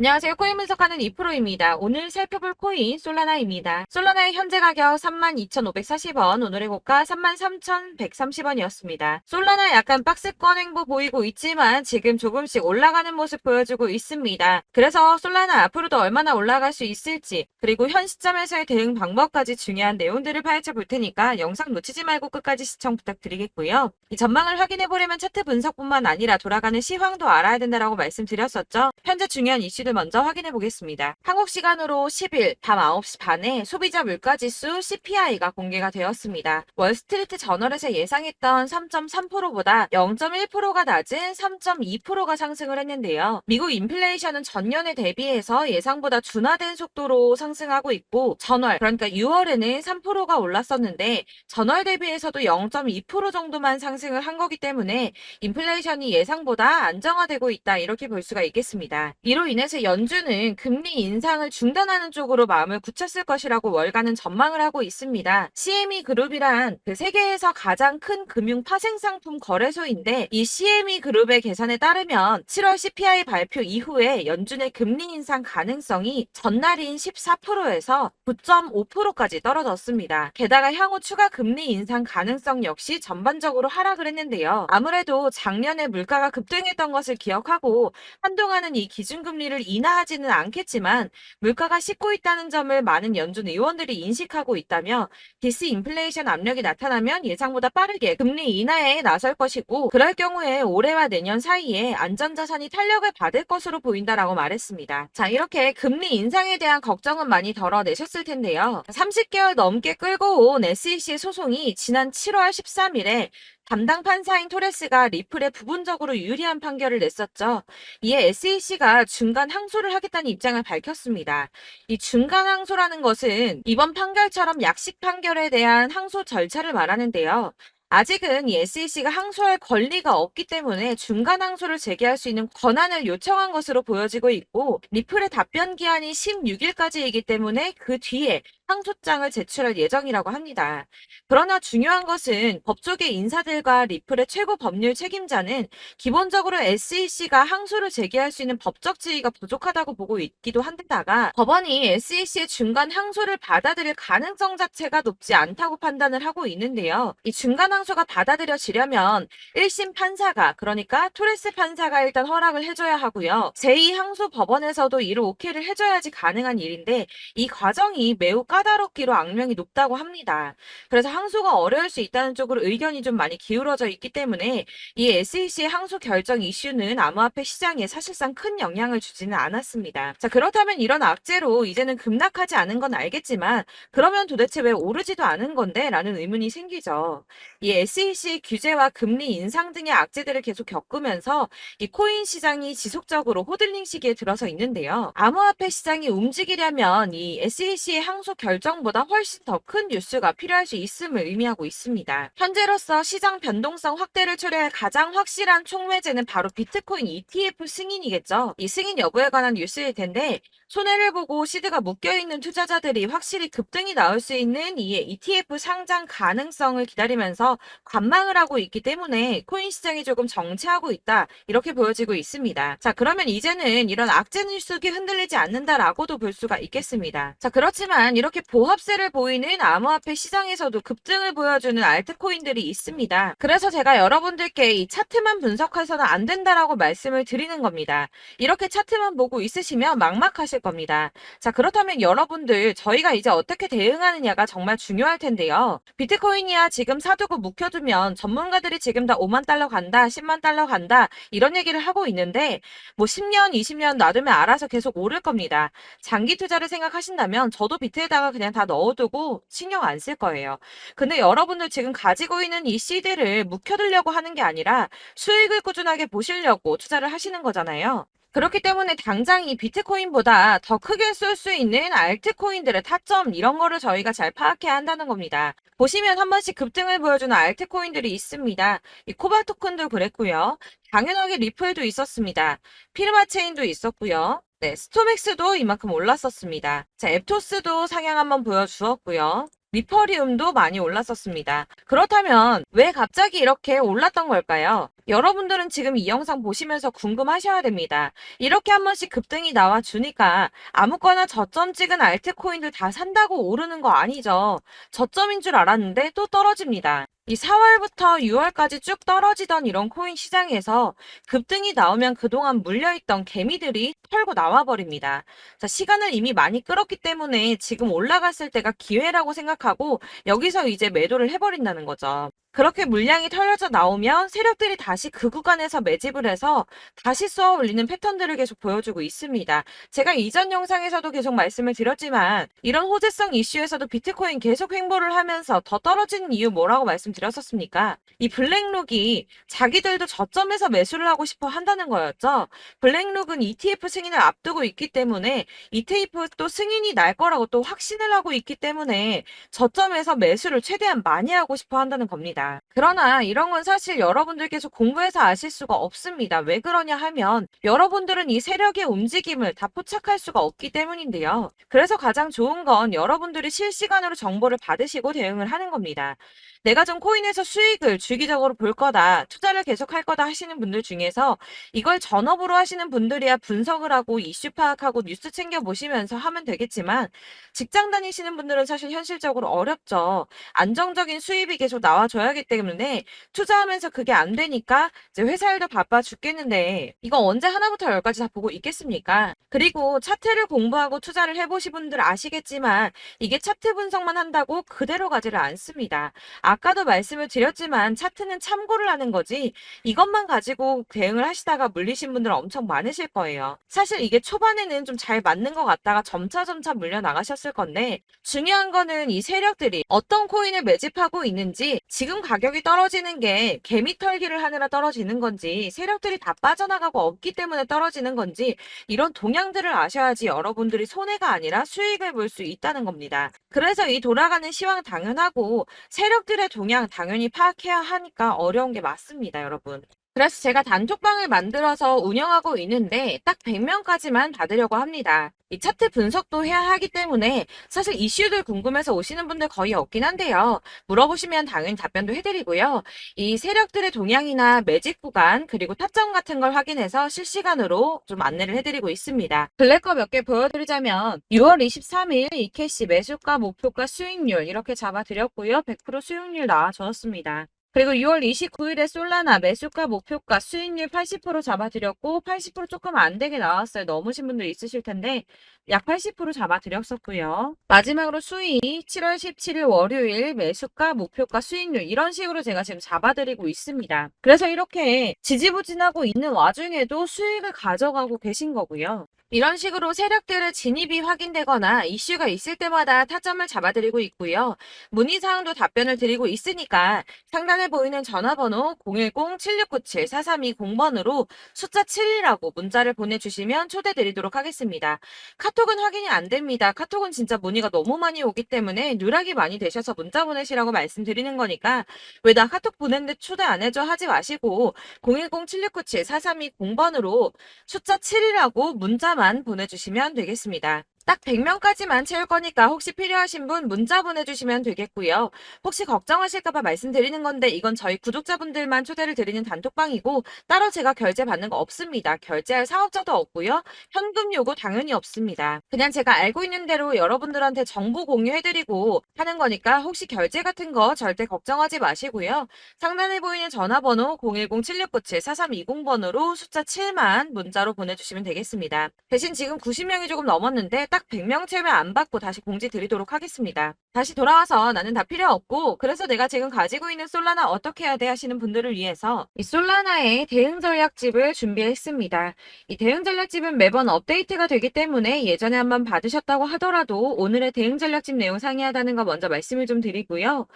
안녕하세요. 코인 분석하는 이프로입니다. 오늘 살펴볼 코인 솔라나입니다. 솔라나의 현재 가격 32,540원, 오늘의 고가 33,130원이었습니다. 솔라나 약간 박스권 행보 보이고 있지만 지금 조금씩 올라가는 모습 보여주고 있습니다. 그래서 솔라나 앞으로도 얼마나 올라갈 수 있을지, 그리고 현 시점에서의 대응 방법까지 중요한 내용들을 파헤쳐 볼 테니까 영상 놓치지 말고 끝까지 시청 부탁드리겠고요. 이 전망을 확인해 보려면 차트 분석뿐만 아니라 돌아가는 시황도 알아야 된다라고 말씀드렸었죠. 현재 중요한 이슈들 먼저 확인해 보겠습니다. 한국 시간으로 10일 밤 9시 반에 소비자 물가지수 CPI가 공개가 되었습니다. 월스트리트 저널에서 예상했던 3.3%보다 0.1%가 낮은 3.2%가 상승을 했는데요. 미국 인플레이션은 전년에 대비해서 예상보다 둔화된 속도로 상승하고 있고, 전월 그러니까 6월에는 3%가 올랐었는데 전월 대비해서도 0.2% 정도만 상승을 한 거기 때문에 인플레이션이 예상보다 안정화되고 있다, 이렇게 볼 수가 있겠습니다. 이로 인해서 연준은 금리 인상을 중단하는 쪽으로 마음을 굳혔을 것이라고 월가는 전망을 하고 있습니다. CME 그룹이란 그 세계에서 가장 큰 금융 파생상품 거래소인데, 이 CME 그룹의 계산에 따르면 7월 CPI 발표 이후에 연준의 금리 인상 가능성이 전날인 14%에서 9.5%까지 떨어졌습니다. 게다가 향후 추가 금리 인상 가능성 역시 전반적으로 하락을 했는데요. 아무래도 작년에 물가가 급등했던 것을 기억하고 한동안은 이 기준금리를 인하하지는 않겠지만 물가가 씻고 있다는 점을 많은 연준 의원들이 인식하고 있다며, 디스인플레이션 압력이 나타나면 예상보다 빠르게 금리 인하에 나설 것이고, 그럴 경우에 올해와 내년 사이에 안전자산이 탄력을 받을 것으로 보인다라고 말했습니다. 자, 이렇게 금리 인상에 대한 걱정은 많이 덜어내셨을 텐데요. 30개월 넘게 끌고 온 SEC 소송이 지난 7월 13일에 담당 판사인 토레스가 리플에 부분적으로 유리한 판결을 냈었죠. 이에 SEC가 중간 항소를 하겠다는 입장을 밝혔습니다. 이 중간 항소라는 것은 이번 판결처럼 약식 판결에 대한 항소 절차를 말하는데요. 아직은 이 SEC가 항소할 권리가 없기 때문에 중간 항소를 제기할 수 있는 권한을 요청한 것으로 보여지고 있고, 리플의 답변 기한이 16일까지이기 때문에 그 뒤에 항소장을 제출할 예정이라고 합니다. 그러나 중요한 것은 법조계 인사들과 리플의 최고 법률 책임자는 기본적으로 SEC가 항소를 제기할 수 있는 법적 지위가 부족하다고 보고 있기도 한데다가, 법원이 SEC의 중간 항소를 받아들일 가능성 자체가 높지 않다고 판단을 하고 있는데요. 이 중간 항소가 받아들여지려면 1심 판사가, 그러니까 토레스 판사가 일단 허락을 해줘야 하고요. 제2항소 법원에서도 이를 오케이를 해줘야지 가능한 일인데, 이 과정이 매우 까다롭기로 악명이 높다고 합니다. 그래서 항소가 어려울 수 있다는 쪽으로 의견이 좀 많이 기울어져 있기 때문에 이 SEC의 항소 결정 이슈는 암호화폐 시장에 사실상 큰 영향을 주지는 않았습니다. 자, 그렇다면 이런 악재로 이제는 급락하지 않은 건 알겠지만, 그러면 도대체 왜 오르지도 않은 건데? 라는 의문이 생기죠. 이 SEC 규제와 금리 인상 등의 악재들을 계속 겪으면서 이 코인 시장이 지속적으로 호들링 시기에 들어서 있는데요. 암호화폐 시장이 움직이려면 이 SEC의 항소 결정보다 훨씬 더 큰 뉴스가 필요할 수 있음을 의미하고 있습니다. 현재로서 시장 변동성 확대를 초래할 가장 확실한 촉매제는 바로 비트코인 ETF 승인이겠죠. 이 승인 여부에 관한 뉴스일 텐데, 손해를 보고 시드가 묶여있는 투자자들이 확실히 급등이 나올 수 있는 이 ETF 상장 가능성을 기다리면서 관망을 하고 있기 때문에 코인 시장이 조금 정체하고 있다, 이렇게 보여지고 있습니다. 자, 그러면 이제는 이런 악재 뉴스가 흔들리지 않는다라고도 볼 수가 있겠습니다. 자, 그렇지만 이렇게 보합세를 보이는 암호화폐 시장에서도 급등을 보여주는 알트코인들이 있습니다. 그래서 제가 여러분들께 이 차트만 분석해서는 안 된다라고 말씀을 드리는 겁니다. 이렇게 차트만 보고 있으시면 막막하실 겁니다. 자, 그렇다면 여러분들, 저희가 이제 어떻게 대응하느냐가 정말 중요할 텐데요. 비트코인이야 지금 사두고 묵혀두면 전문가들이 지금 다 5만 달러 간다, 10만 달러 간다, 이런 얘기를 하고 있는데, 뭐 10년, 20년 놔두면 알아서 계속 오를 겁니다. 장기 투자를 생각하신다면 저도 비트에다가 그냥 다 넣어두고 신경 안 쓸 거예요. 근데 여러분들 지금 가지고 있는 이 CD를 묵혀두려고 하는 게 아니라 수익을 꾸준하게 보시려고 투자를 하시는 거잖아요. 그렇기 때문에 당장 이 비트코인보다 더 크게 쏠 수 있는 알트코인들의 타점, 이런 거를 저희가 잘 파악해야 한다는 겁니다. 보시면 한 번씩 급등을 보여주는 알트코인들이 있습니다. 이 코바 토큰도 그랬고요. 당연하게 리플도 있었습니다. 피르마체인도 있었고요. 네, 스토맥스도 이만큼 올랐었습니다. 자, 앱토스도 상향 한번 보여주었고요. 리퍼리움도 많이 올랐었습니다. 그렇다면 왜 갑자기 이렇게 올랐던 걸까요? 여러분들은 지금 이 영상 보시면서 궁금하셔야 됩니다. 이렇게 한 번씩 급등이 나와 주니까 아무거나 저점 찍은 알트코인들 다 산다고 오르는 거 아니죠. 저점인 줄 알았는데 또 떨어집니다. 이 4월부터 6월까지 쭉 떨어지던 이런 코인 시장에서 급등이 나오면 그동안 물려있던 개미들이 털고 나와버립니다. 자, 시간을 이미 많이 끌었기 때문에 지금 올라갔을 때가 기회라고 생각하고 여기서 이제 매도를 해버린다는 거죠. 그렇게 물량이 털려져 나오면 세력들이 다시 그 구간에서 매집을 해서 다시 쏘아 올리는 패턴들을 계속 보여주고 있습니다. 제가 이전 영상에서도 계속 말씀을 드렸지만 이런 호재성 이슈에서도 비트코인 계속 횡보를 하면서 더 떨어지는 이유 뭐라고 말씀드렸었습니까? 이 블랙록이 자기들도 저점에서 매수를 하고 싶어 한다는 거였죠. 블랙록은 ETF 승인을 앞두고 있기 때문에 ETF 또 승인이 날 거라고 또 확신을 하고 있기 때문에 저점에서 매수를 최대한 많이 하고 싶어 한다는 겁니다. 그러나 이런 건 사실 여러분들께서 공부해서 아실 수가 없습니다. 왜 그러냐 하면 여러분들은 이 세력의 움직임을 다 포착할 수가 없기 때문인데요. 그래서 가장 좋은 건 여러분들이 실시간으로 정보를 받으시고 대응을 하는 겁니다. 내가 좀 코인에서 수익을 주기적으로 볼 거다, 투자를 계속할 거다 하시는 분들 중에서 이걸 전업으로 하시는 분들이야 분석을 하고 이슈 파악하고 뉴스 챙겨 보시면서 하면 되겠지만 직장 다니시는 분들은 사실 현실적으로 어렵죠. 안정적인 수입이 계속 나와줘야 하기 때문에 투자하면서 그게 안 되니까 이제 회사 일도 바빠 죽겠는데 이거 언제 하나부터 열까지 다 보고 있겠습니까? 그리고 차트를 공부하고 투자를 해보신 분들 아시겠지만 이게 차트 분석만 한다고 그대로 가지를 않습니다. 아까도 말씀을 드렸지만 차트는 참고를 하는 거지 이것만 가지고 대응을 하시다가 물리신 분들 엄청 많으실 거예요. 사실 이게 초반에는 좀 잘 맞는 것 같다가 점차 물려 나가셨을 건데 중요한 거는 이 세력들이 어떤 코인을 매집하고 있는지 지금 가격이 떨어지는 게 개미 털기를 하느라 떨어지는 건지 세력들이 다 빠져나가고 없기 때문에 떨어지는 건지 이런 동향들을 아셔야지 여러분들이 손해가 아니라 수익을 볼 수 있다는 겁니다. 그래서 이 돌아가는 시황 당연하고 세력들의 동향 당연히 파악해야 하니까 어려운 게 맞습니다, 여러분. 그래서 제가 단톡방을 만들어서 운영하고 있는데 딱 100명까지만 받으려고 합니다. 이 차트 분석도 해야 하기 때문에 사실 이슈들 궁금해서 오시는 분들 거의 없긴 한데요. 물어보시면 당연히 답변도 해드리고요. 이 세력들의 동향이나 매집 구간 그리고 타점 같은 걸 확인해서 실시간으로 좀 안내를 해드리고 있습니다. 블랙거 몇 개 보여드리자면 6월 23일 이캐시 매수가 목표가 수익률 이렇게 잡아드렸고요. 100% 수익률 나와줬습니다. 그리고 6월 29일에 솔라나 매수가 목표가 수익률 80% 잡아드렸고 80% 조금 안 되게 나왔어요. 넘으신 분들 있으실 텐데 약 80% 잡아드렸었고요. 마지막으로 수익 7월 17일 월요일 매수가 목표가 수익률 이런 식으로 제가 지금 잡아드리고 있습니다. 그래서 이렇게 지지부진하고 있는 와중에도 수익을 가져가고 계신 거고요. 이런 식으로 세력들의 진입이 확인되거나 이슈가 있을 때마다 타점을 잡아드리고 있고요. 문의사항도 답변을 드리고 있으니까 상단에 보이는 전화번호 010-7697-4320번으로 숫자 7이라고 문자를 보내주시면 초대드리도록 하겠습니다. 카톡은 확인이 안 됩니다. 카톡은 진짜 문의가 너무 많이 오기 때문에 누락이 많이 되셔서 문자 보내시라고 말씀드리는 거니까 왜 나 카톡 보냈는데 초대 안 해줘 하지 마시고 010-7697-4320번으로 숫자 7이라고 문자만 보내주시면 되겠습니다. 딱 100명까지만 채울 거니까 혹시 필요하신 분 문자 보내주시면 되겠고요. 혹시 걱정하실까봐 말씀드리는 건데 이건 저희 구독자분들만 초대를 드리는 단톡방이고 따로 제가 결제 받는 거 없습니다. 결제할 사업자도 없고요. 현금 요구 당연히 없습니다. 그냥 제가 알고 있는 대로 여러분들한테 정보 공유해드리고 하는 거니까 혹시 결제 같은 거 절대 걱정하지 마시고요. 상단에 보이는 전화번호 010-7697-4320번으로 숫자 7만 문자로 보내주시면 되겠습니다. 대신 지금 90명이 조금 넘었는데 딱 100명 채우면 안 받고 다시 공지 드리도록 하겠습니다. 다시 돌아와서 나는 다 필요 없고 그래서 내가 지금 가지고 있는 솔라나 어떻게 해야 돼 하시는 분들을 위해서 이 솔라나의 대응 전략집을 준비했습니다. 이 대응 전략집은 매번 업데이트가 되기 때문에 예전에 한번 받으셨다고 하더라도 오늘의 대응 전략집 내용 상이하다는 거 먼저 말씀을 좀 드리고요.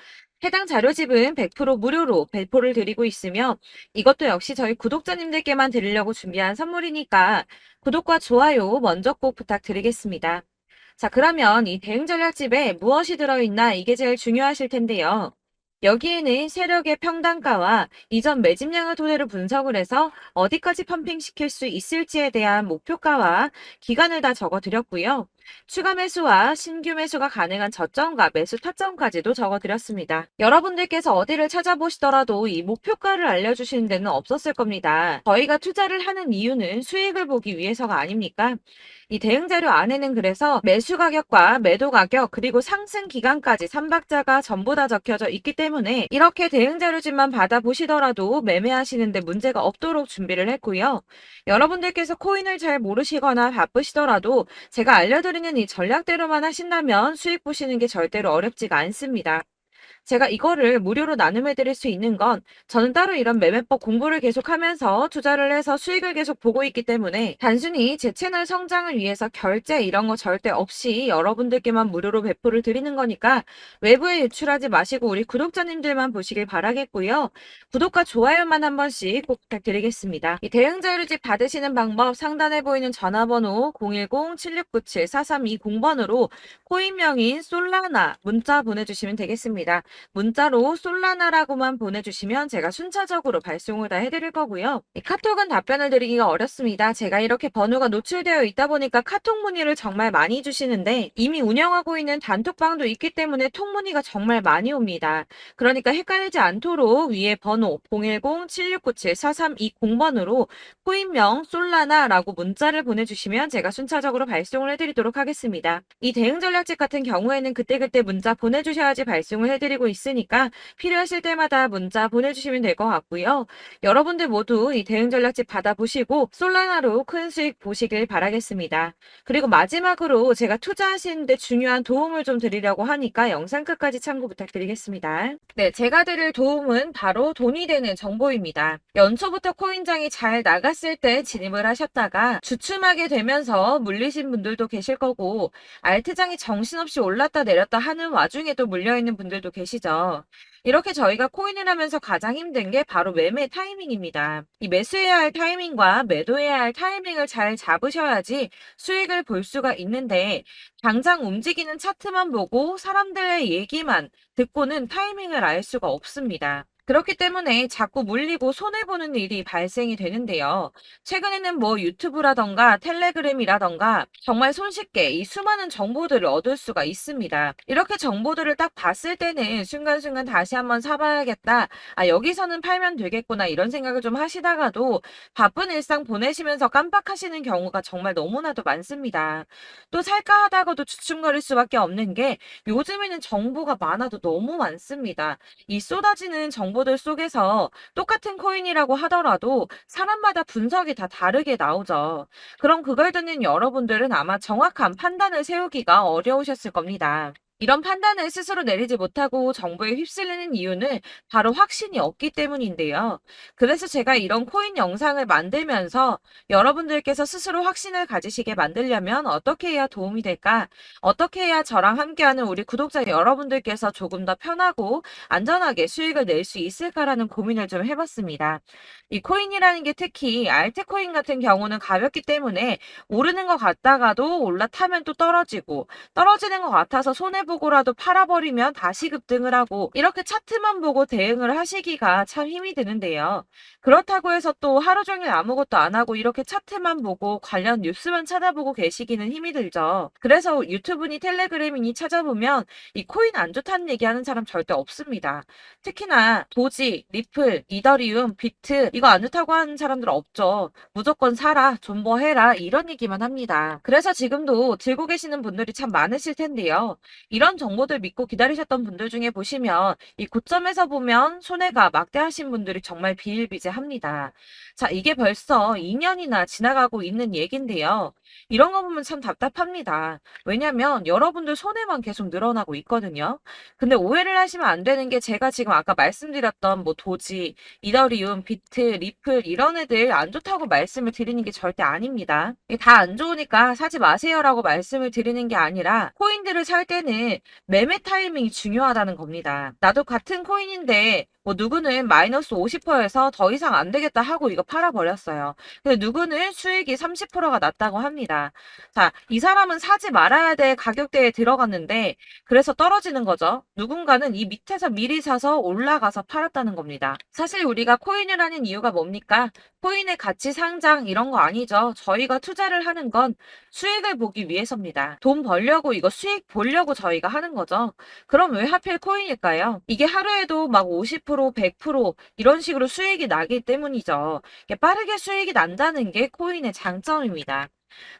해당 자료집은 100% 무료로 배포를 드리고 있으며 이것도 역시 저희 구독자님들께만 드리려고 준비한 선물이니까 구독과 좋아요 먼저 꼭 부탁드리겠습니다. 자, 그러면 이 대응 전략집에 무엇이 들어있나 이게 제일 중요하실 텐데요. 여기에는 세력의 평단가와 이전 매집량을 토대로 분석을 해서 어디까지 펌핑시킬 수 있을지에 대한 목표가와 기간을 다 적어드렸고요. 추가 매수와 신규 매수가 가능한 저점과 매수 타점까지도 적어드렸습니다. 여러분들께서 어디를 찾아보시더라도 이 목표가를 알려주시는 데는 없었을 겁니다. 저희가 투자를 하는 이유는 수익을 보기 위해서가 아닙니까? 이 대응 자료 안에는 그래서 매수 가격과 매도 가격 그리고 상승 기간까지 3박자가 전부 다 적혀져 있기 때문에 이렇게 대응 자료집만 받아보시더라도 매매하시는데 문제가 없도록 준비를 했고요. 여러분들께서 코인을 잘 모르시거나 바쁘시더라도 제가 알려드리는 이 전략대로만 하신다면 수익 보시는 게 절대로 어렵지가 않습니다. 제가 이거를 무료로 나눔해 드릴 수 있는 건 저는 따로 이런 매매법 공부를 계속하면서 투자를 해서 수익을 계속 보고 있기 때문에 단순히 제 채널 성장을 위해서 결제 이런 거 절대 없이 여러분들께만 무료로 배포를 드리는 거니까 외부에 유출하지 마시고 우리 구독자님들만 보시길 바라겠고요. 구독과 좋아요만 한 번씩 꼭 부탁드리겠습니다. 이 대응 자료집 받으시는 방법 상단에 보이는 전화번호 010-7697-4320번으로 코인명인 솔라나 문자 보내주시면 되겠습니다. 문자로 솔라나라고만 보내주시면 제가 순차적으로 발송을 다 해드릴 거고요. 이 카톡은 답변을 드리기가 어렵습니다. 제가 이렇게 번호가 노출되어 있다 보니까 카톡 문의를 정말 많이 주시는데 이미 운영하고 있는 단톡방도 있기 때문에 통 문의가 정말 많이 옵니다. 그러니까 헷갈리지 않도록 위에 번호 010-7697-4320번으로 코인명 솔라나라고 문자를 보내주시면 제가 순차적으로 발송을 해드리도록 하겠습니다. 이 대응 전략집 같은 경우에는 그때그때 문자 보내주셔야지 발송을 해드리고 있으니까 필요하실 때마다 문자 보내주시면 될 것 같고요. 여러분들 모두 이 대응 전략집 받아보시고 솔라나로 큰 수익 보시길 바라겠습니다. 그리고 마지막으로 제가 투자하시는데 중요한 도움을 좀 드리려고 하니까 영상 끝까지 참고 부탁드리겠습니다. 네, 제가 드릴 도움은 바로 돈이 되는 정보입니다. 연초부터 코인장이 잘 나갔을 때 진입을 하셨다가 주춤하게 되면서 물리신 분들도 계실 거고 알트장이 정신없이 올랐다 내렸다 하는 와중에도 물려있는 분들도 계시죠. 이렇게 저희가 코인을 하면서 가장 힘든 게 바로 매매 타이밍입니다. 이 매수해야 할 타이밍과 매도해야 할 타이밍을 잘 잡으셔야지 수익을 볼 수가 있는데 당장 움직이는 차트만 보고 사람들의 얘기만 듣고는 타이밍을 알 수가 없습니다. 그렇기 때문에 자꾸 물리고 손해보는 일이 발생이 되는데요. 최근에는 뭐 유튜브라던가 텔레그램이라던가 정말 손쉽게 이 수많은 정보들을 얻을 수가 있습니다. 이렇게 정보들을 딱 봤을 때는 순간순간 다시 한번 사봐야겠다. 아, 여기서는 팔면 되겠구나. 이런 생각을 좀 하시다가도 바쁜 일상 보내시면서 깜빡하시는 경우가 정말 너무나도 많습니다. 또 살까 하다가도 주춤거릴 수밖에 없는 게 요즘에는 정보가 많아도 너무 많습니다. 이 쏟아지는 정보들 속에서 똑같은 코인이라고 하더라도 사람마다 분석이 다 다르게 나오죠. 그럼 그걸 듣는 여러분들은 아마 정확한 판단을 세우기가 어려우셨을 겁니다. 이런 판단을 스스로 내리지 못하고 정보에 휩쓸리는 이유는 바로 확신이 없기 때문인데요. 그래서 제가 이런 코인 영상을 만들면서 여러분들께서 스스로 확신을 가지시게 만들려면 어떻게 해야 도움이 될까? 어떻게 해야 저랑 함께하는 우리 구독자 여러분들께서 조금 더 편하고 안전하게 수익을 낼 수 있을까라는 고민을 좀 해봤습니다. 이 코인이라는 게 특히 알트코인 같은 경우는 가볍기 때문에 오르는 것 같다가도 올라타면 또 떨어지고 떨어지는 것 같아서 손해보고라도 팔아버리면 다시 급등을 하고 이렇게 차트만 보고 대응을 하시기가 참 힘이 드는데요. 그렇다고 해서 또 하루 종일 아무것도 안 하고 이렇게 차트만 보고 관련 뉴스만 찾아보고 계시기는 힘이 들죠. 그래서 유튜브니 텔레그램이니 찾아보면 이 코인 안 좋다는 얘기하는 사람 절대 없습니다. 특히나 도지, 리플, 이더리움, 비트 이거 안 좋다고 하는 사람들 없죠. 무조건 사라, 존버해라 이런 얘기만 합니다. 그래서 지금도 들고 계시는 분들이 참 많으실 텐데요. 이런 정보들 믿고 기다리셨던 분들 중에 보시면 이 고점에서 보면 손해가 막대하신 분들이 정말 비일비재합니다. 자, 이게 벌써 2년이나 지나가고 있는 얘긴데요. 이런 거 보면 참 답답합니다. 왜냐면 여러분들 손해만 계속 늘어나고 있거든요. 근데 오해를 하시면 안 되는 게 제가 지금 아까 말씀드렸던 뭐 도지, 이더리움, 비트, 리플 이런 애들 안 좋다고 말씀을 드리는 게 절대 아닙니다. 다 안 좋으니까 사지 마세요라고 말씀을 드리는 게 아니라 코인들을 살 때는 매매 타이밍이 중요하다는 겁니다. 나도 같은 코인인데 뭐 누구는 마이너스 50%에서 더 이상 안 되겠다 하고 이거 팔아버렸어요. 근데 누구는 수익이 30%가 났다고 합니다. 자, 이 사람은 사지 말아야 될 가격대에 들어갔는데 그래서 떨어지는 거죠. 누군가는 이 밑에서 미리 사서 올라가서 팔았다는 겁니다. 사실 우리가 코인을 하는 이유가 뭡니까? 코인의 가치 상장 이런 거 아니죠. 저희가 투자를 하는 건 수익을 보기 위해서입니다. 돈 벌려고 이거 수익 보려고 저희가 하는 거죠. 그럼 왜 하필 코인일까요? 이게 하루에도 막 50%, 100% 이런 식으로 수익이 나기 때문이죠. 이게 빠르게 수익이 난다는 게 코인의 장점입니다.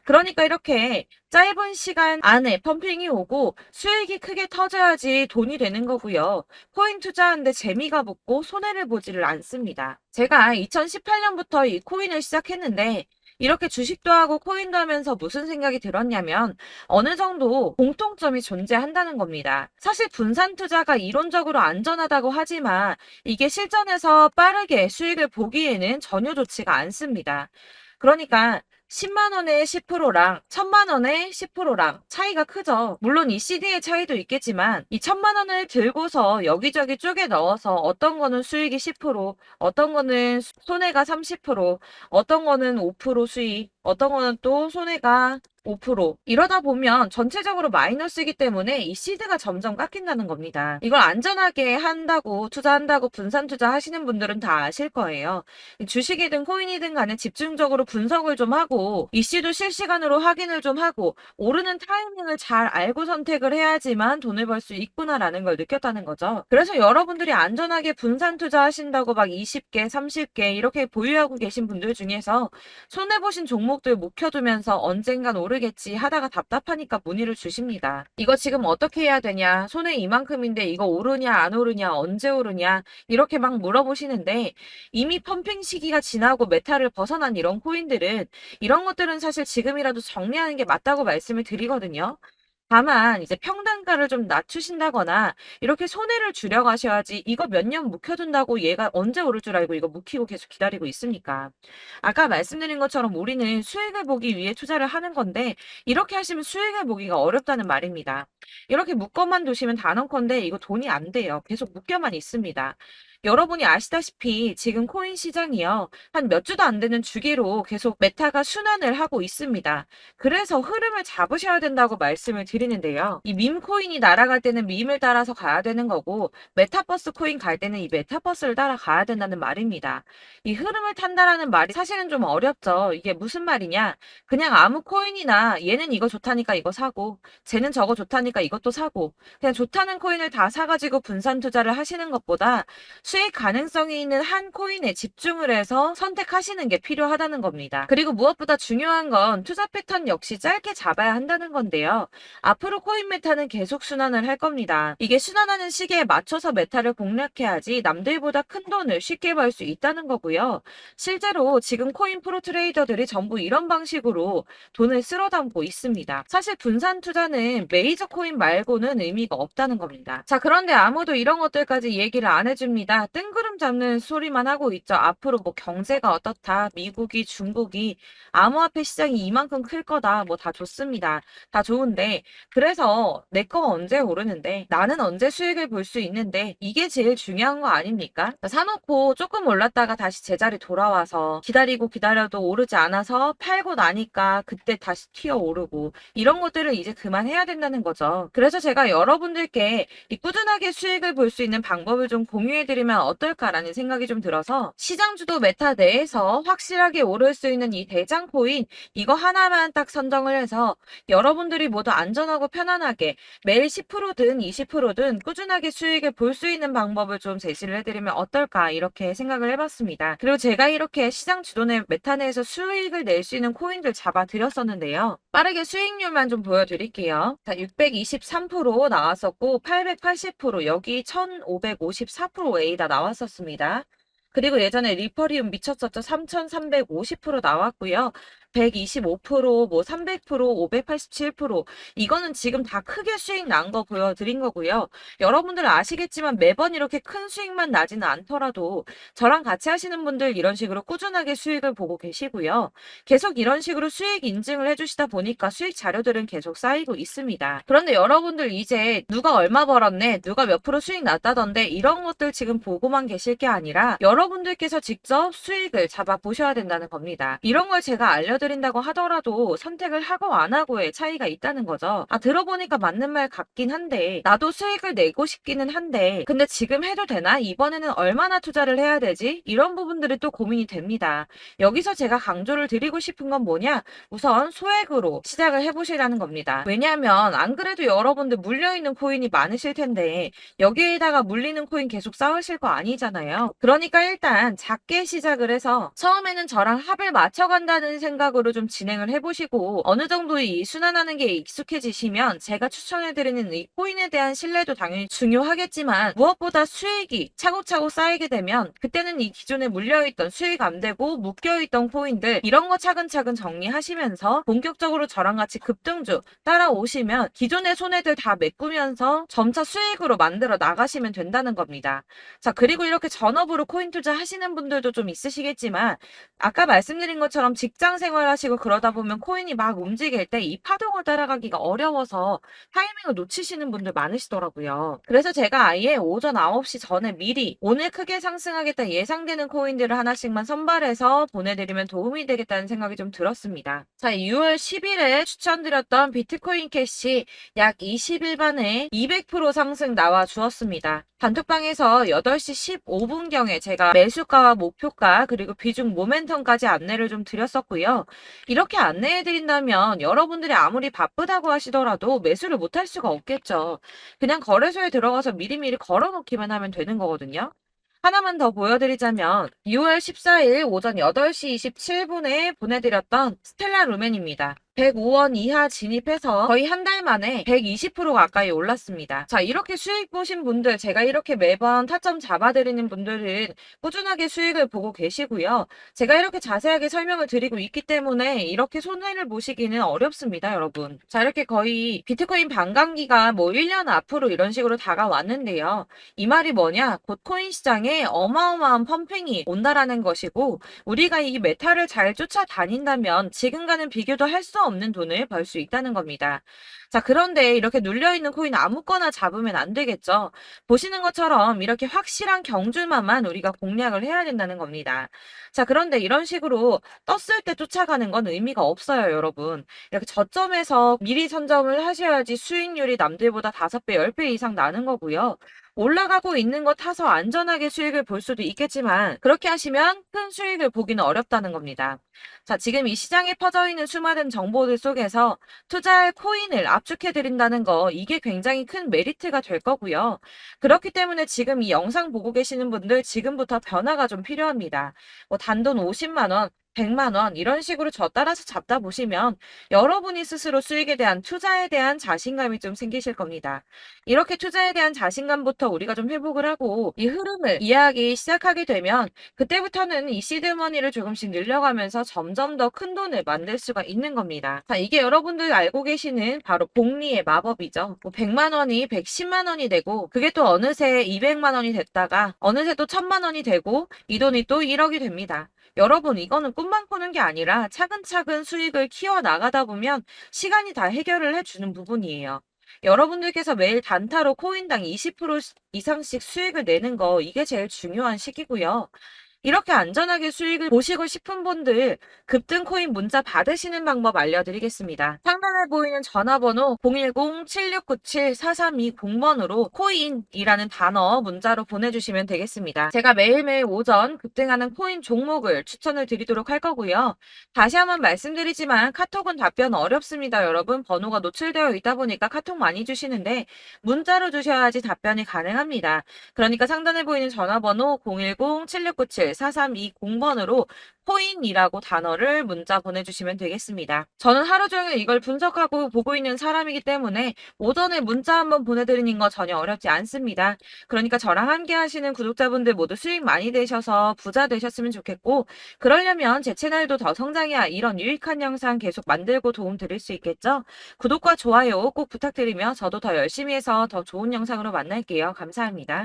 그러니까 이렇게 짧은 시간 안에 펌핑이 오고 수익이 크게 터져야지 돈이 되는 거고요. 코인 투자하는데 재미가 붙고 손해를 보지를 않습니다. 제가 2018년부터 이 코인을 시작했는데 이렇게 주식도 하고 코인도 하면서 무슨 생각이 들었냐면 어느 정도 공통점이 존재한다는 겁니다. 사실 분산 투자가 이론적으로 안전하다고 하지만 이게 실전에서 빠르게 수익을 보기에는 전혀 좋지가 않습니다. 그러니까 10만 원에 10%랑 1000만 원에 10%랑 차이가 크죠. 물론 이 CD의 차이도 있겠지만 이 1000만 원을 들고서 여기저기 쪼개 넣어서 어떤 거는 수익이 10%, 어떤 거는 손해가 30%, 어떤 거는 5% 수익, 어떤 거는 또 손해가 5% 이러다 보면 전체적으로 마이너스이기 때문에 이 시드가 점점 깎인다는 겁니다. 이걸 안전하게 한다고 투자한다고 분산 투자하시는 분들은 다 아실 거예요. 주식이든 코인이든 간에 집중적으로 분석을 좀 하고 이슈도 실시간으로 확인을 좀 하고 오르는 타이밍을 잘 알고 선택을 해야지만 돈을 벌 수 있구나라는 걸 느꼈다는 거죠. 그래서 여러분들이 안전하게 분산 투자하신다고 막 20개, 30개 이렇게 보유하고 계신 분들 중에서 손해보신 종목들 묵혀두면서 언젠간 오르겠지 하다가 답답하니까 문의를 주십니다. 이거 지금 어떻게 해야 되냐? 손해 이만큼인데 이거 오르냐 안 오르냐 언제 오르냐 이렇게 막 물어보시는데 이미 펌핑 시기가 지나고 메타를 벗어난 이런 코인들은 이런 것들은 사실 지금이라도 정리하는 게 맞다고 말씀을 드리거든요. 다만 이제 평단가를 좀 낮추신다거나 이렇게 손해를 줄여가셔야지 이거 몇 년 묵혀둔다고 얘가 언제 오를 줄 알고 이거 묵히고 계속 기다리고 있습니까? 아까 말씀드린 것처럼 우리는 수익을 보기 위해 투자를 하는 건데 이렇게 하시면 수익을 보기가 어렵다는 말입니다. 이렇게 묶어만 두시면 단언컨대 이거 돈이 안 돼요. 계속 묶여만 있습니다. 여러분이 아시다시피 지금 코인 시장이요. 한 몇 주도 안 되는 주기로 계속 메타가 순환을 하고 있습니다. 그래서 흐름을 잡으셔야 된다고 말씀을 드리는데요. 이 밈 코인이 날아갈 때는 밈을 따라서 가야 되는 거고 메타버스 코인 갈 때는 이 메타버스를 따라가야 된다는 말입니다. 이 흐름을 탄다라는 말이 사실은 좀 어렵죠. 이게 무슨 말이냐? 그냥 아무 코인이나 얘는 이거 좋다니까 이거 사고 쟤는 저거 좋다니까 이것도 사고 그냥 좋다는 코인을 다 사가지고 분산 투자를 하시는 것보다 수익 가능성이 있는 한 코인에 집중을 해서 선택하시는 게 필요하다는 겁니다. 그리고 무엇보다 중요한 건 투자 패턴 역시 짧게 잡아야 한다는 건데요. 앞으로 코인 메타는 계속 순환을 할 겁니다. 이게 순환하는 시기에 맞춰서 메타를 공략해야지 남들보다 큰 돈을 쉽게 벌 수 있다는 거고요. 실제로 지금 코인 프로 트레이더들이 전부 이런 방식으로 돈을 쓸어 담고 있습니다. 사실 분산 투자는 메이저 코인 말고는 의미가 없다는 겁니다. 자, 그런데 아무도 이런 것들까지 얘기를 안 해줍니다. 뜬구름 잡는 소리만 하고 있죠. 앞으로 뭐 경제가 어떻다, 미국이, 중국이, 암호화폐 시장이 이만큼 클 거다, 뭐 다 좋습니다. 다 좋은데, 그래서 내 거 언제 오르는데, 나는 언제 수익을 볼 수 있는데, 이게 제일 중요한 거 아닙니까? 사놓고 조금 올랐다가 다시 제자리 돌아와서 기다리고 기다려도 오르지 않아서 팔고 나니까 그때 다시 튀어 오르고, 이런 것들을 이제 그만해야 된다는 거죠. 그래서 제가 여러분들께 이 꾸준하게 수익을 볼 수 있는 방법을 좀 공유해드리면 어떨까라는 생각이 좀 들어서 시장주도 메타 내에서 확실하게 오를 수 있는 이 대장 코인 이거 하나만 딱 선정을 해서 여러분들이 모두 안전하고 편안하게 매일 10%든 20%든 꾸준하게 수익을 볼 수 있는 방법을 좀 제시를 해드리면 어떨까 이렇게 생각을 해봤습니다. 그리고 제가 이렇게 시장 주도내 메타 내에서 수익을 낼 수 있는 코인들 잡아드렸었는데요. 빠르게 수익률만 좀 보여드릴게요. 자, 623% 나왔었고 880% 여기 1554% 다 나왔었습니다. 그리고 예전에 리퍼리움 미쳤었죠. 3350% 나왔고요. 125%, 뭐 300%, 587%. 이거는 지금 다 크게 수익 난 거 보여드린 거고요. 여러분들 아시겠지만 매번 이렇게 큰 수익만 나지는 않더라도 저랑 같이 하시는 분들 이런 식으로 꾸준하게 수익을 보고 계시고요. 계속 이런 식으로 수익 인증을 해주시다 보니까 수익 자료들은 계속 쌓이고 있습니다. 그런데 여러분들 이제 누가 얼마 벌었네, 누가 몇 프로 수익 났다던데 이런 것들 지금 보고만 계실 게 아니라 여러분들께서 직접 수익을 잡아 보셔야 된다는 겁니다. 이런 걸 제가 알려드린다고 하더라도 선택을 하고 안 하고의 차이가 있다는 거죠. 아, 들어보니까 맞는 말 같긴 한데 나도 수익을 내고 싶기는 한데 근데 지금 해도 되나? 이번에는 얼마나 투자를 해야 되지? 이런 부분들이 또 고민이 됩니다. 여기서 제가 강조를 드리고 싶은 건 뭐냐? 우선 소액으로 시작을 해보시라는 겁니다. 왜냐하면 안 그래도 여러분들 물려있는 코인이 많으실 텐데 여기에다가 물리는 코인 계속 쌓으실 거 아니잖아요. 그러니까 일단 작게 시작을 해서 처음에는 저랑 합을 맞춰간다는 생각으로 좀 진행을 해보시고 어느 정도 이 순환하는 게 익숙해지시면 제가 추천해드리는 이 코인에 대한 신뢰도 당연히 중요하겠지만 무엇보다 수익이 차곡차곡 쌓이게 되면 그때는 이 기존에 물려있던 수익 안 되고 묶여있던 코인들 이런 거 차근차근 정리하시면서 본격적으로 저랑 같이 급등주 따라오시면 기존의 손해들 다 메꾸면서 점차 수익으로 만들어 나가시면 된다는 겁니다. 자, 그리고 이렇게 전업으로 코인 투자 하시는 분들도 좀 있으시겠지만 아까 말씀드린 것처럼 직장 생활하시고 그러다 보면 코인이 막 움직일 때 이 파동을 따라가기가 어려워서 타이밍을 놓치시는 분들 많으시더라고요. 그래서 제가 아예 오전 9시 전에 미리 오늘 크게 상승하겠다 예상되는 코인들을 하나씩만 선발해서 보내드리면 도움이 되겠다는 생각이 좀 들었습니다. 자, 6월 10일에 추천드렸던 비트코인 캐시 약 20일 만에 200% 상승 나와 주었습니다. 단톡방에서 8시 15분경에 제가 매수가와 목표가 그리고 비중 모멘텀까지 안내를 좀 드렸었고요. 이렇게 안내해드린다면 여러분들이 아무리 바쁘다고 하시더라도 매수를 못할 수가 없겠죠. 그냥 거래소에 들어가서 미리미리 걸어놓기만 하면 되는 거거든요. 하나만 더 보여드리자면 6월 14일 오전 8시 27분에 보내드렸던 스텔라 루멘입니다. 105원 이하 진입해서 거의 한 달 만에 120% 가까이 올랐습니다. 자, 이렇게 수익 보신 분들, 제가 이렇게 매번 타점 잡아드리는 분들은 꾸준하게 수익을 보고 계시고요. 제가 이렇게 자세하게 설명을 드리고 있기 때문에 이렇게 손해를 보시기는 어렵습니다, 여러분. 자, 이렇게 거의 비트코인 반감기가 뭐 1년 앞으로 이런 식으로 다가왔는데요. 이 말이 뭐냐? 곧 코인 시장에 어마어마한 펌핑이 온다라는 것이고 우리가 이 메타를 잘 쫓아다닌다면 지금과는 비교도 할 수 없는 돈을 벌 수 있다는 겁니다. 자, 그런데 이렇게 눌려있는 코인 아무거나 잡으면 안 되겠죠. 보시는 것처럼 이렇게 확실한 경주만만 우리가 공략을 해야 된다는 겁니다. 자, 그런데 이런 식으로 떴을 때 쫓아가는 건 의미가 없어요, 여러분. 이렇게 저점에서 미리 선점을 하셔야지 수익률이 남들보다 5배, 10배 이상 나는 거고요. 올라가고 있는 거 타서 안전하게 수익을 볼 수도 있겠지만 그렇게 하시면 큰 수익을 보기는 어렵다는 겁니다. 자, 지금 이 시장에 퍼져 있는 수많은 정보들 속에서 투자할 코인을 압축해 드린다는 거 이게 굉장히 큰 메리트가 될 거고요. 그렇기 때문에 지금 이 영상 보고 계시는 분들 지금부터 변화가 좀 필요합니다. 뭐 단돈 50만 원, 100만 원 이런 식으로 저 따라서 잡다 보시면 여러분이 스스로 수익에 대한 투자에 대한 자신감이 좀 생기실 겁니다. 이렇게 투자에 대한 자신감부터 우리가 좀 회복을 하고 이 흐름을 이해하기 시작하게 되면 그때부터는 이 시드머니를 조금씩 늘려가면서 점점 더 큰 돈을 만들 수가 있는 겁니다. 자, 이게 여러분들 알고 계시는 바로 복리의 마법이죠. 뭐 100만 원이 110만 원이 되고 그게 또 어느새 200만 원이 됐다가 어느새 또 1000만 원이 되고 이 돈이 또 1억이 됩니다. 여러분, 이거는 꿈만 꾸는 게 아니라 차근차근 수익을 키워 나가다 보면 시간이 다 해결을 해주는 부분이에요. 여러분들께서 매일 단타로 코인당 20% 이상씩 수익을 내는 거 이게 제일 중요한 시기고요. 이렇게 안전하게 수익을 보시고 싶은 분들 급등 코인 문자 받으시는 방법 알려드리겠습니다. 상단에 보이는 전화번호 010-7697-4320번으로 코인이라는 단어 문자로 보내주시면 되겠습니다. 제가 매일매일 오전 급등하는 코인 종목을 추천을 드리도록 할 거고요. 다시 한번 말씀드리지만 카톡은 답변 어렵습니다. 여러분, 번호가 노출되어 있다 보니까 카톡 많이 주시는데 문자로 주셔야지 답변이 가능합니다. 그러니까 상단에 보이는 전화번호 010-7697-4320번으로 코인이라고 단어를 문자 보내주시면 되겠습니다. 저는 하루 종일 이걸 분석하고 생각하고 보고 있는 사람이기 때문에 오전에 문자 한번 보내드리는 거 전혀 어렵지 않습니다. 그러니까 저랑 함께 하시는 구독자분들 모두 수익 많이 되셔서 부자 되셨으면 좋겠고, 그러려면 제 채널도 더 성장해야 이런 유익한 영상 계속 만들고 도움 드릴 수 있겠죠? 구독과 좋아요 꼭 부탁드리며 저도 더 열심히 해서 더 좋은 영상으로 만날게요. 감사합니다.